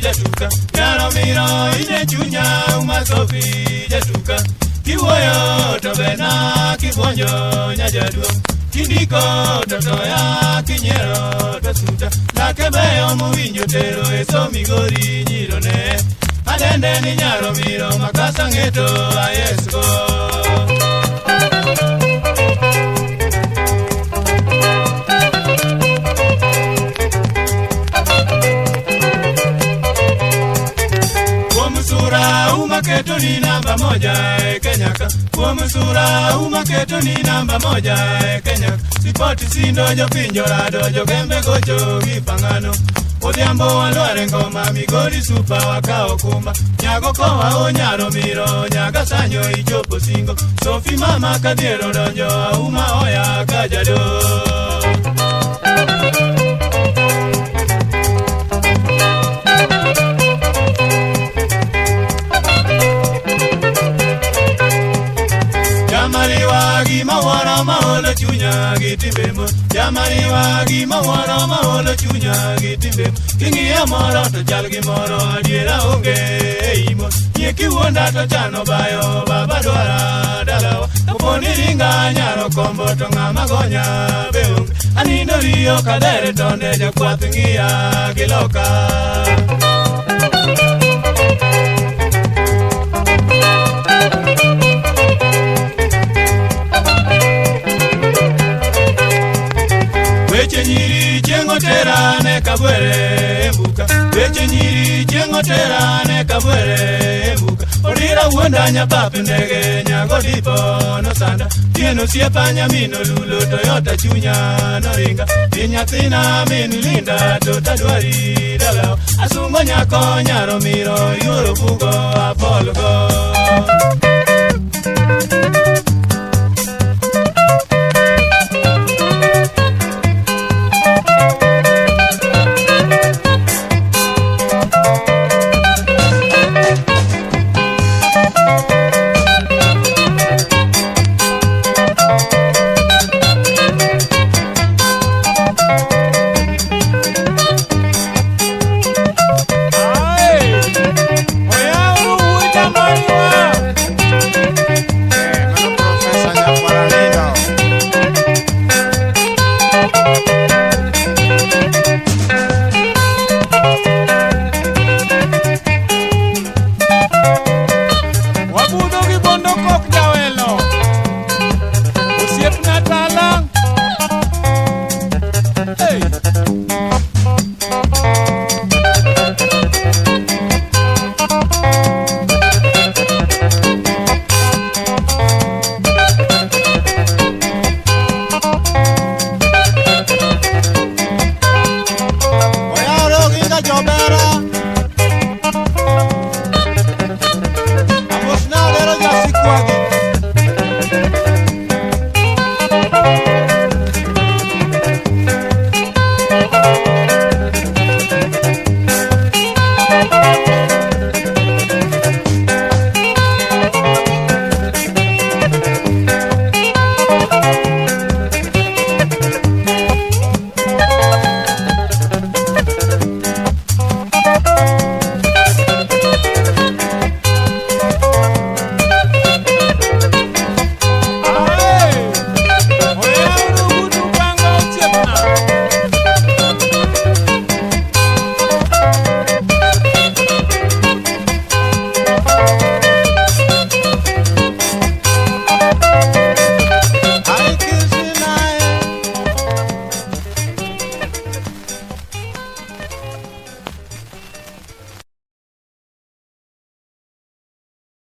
jatuka Nyaro miro ine chunya umasofi jatuka Kiwoyo tobena kibonyo nyajaduong Kindiko totoya kinyero tosuta Lakebeyo muwinjo tero eso migori nyirone Adende ni nyaro miro makasa ngeto ayesko Kuomusura umaketo ni namba moja Kenyaka Kuomusura umaketo ni namba moja Kenyaka Sipoti sindo jo pinjora dojo gembe gocho gipangano Odhiambo walware ngoma migori supa wakao kumba Nyago kowa o nyaro miro nyaga sanyo ichopo singo Sofi mama kadhiero donjo uma oya kajado Jamariwa gima wara maholo chunya gitimbemo Jamariwa gima wara maholo chunya gitimbemo Kingiya moro to chal gi moro adiera onge imo Nyeki wuonda to chano bayo baba dwara dalawa Kaponi ringa nyaro kombo to ngama gonya beonge Anindo riyo kadere tonde jakwath ngiya giloka Weche nyiri chengo tera ne kabwere embuka Weche nyiri chengo tera ne kabwere embuka Orira wuonda nyapapi ndege nyago dipo no sanda Tieno siepa nyamino lulo Toyota chunya no ringa Tinyathina min linda tota dwari dalao Asungo nyako nyaro miro yuro bugo apolgo Amos na dero ya sikuagi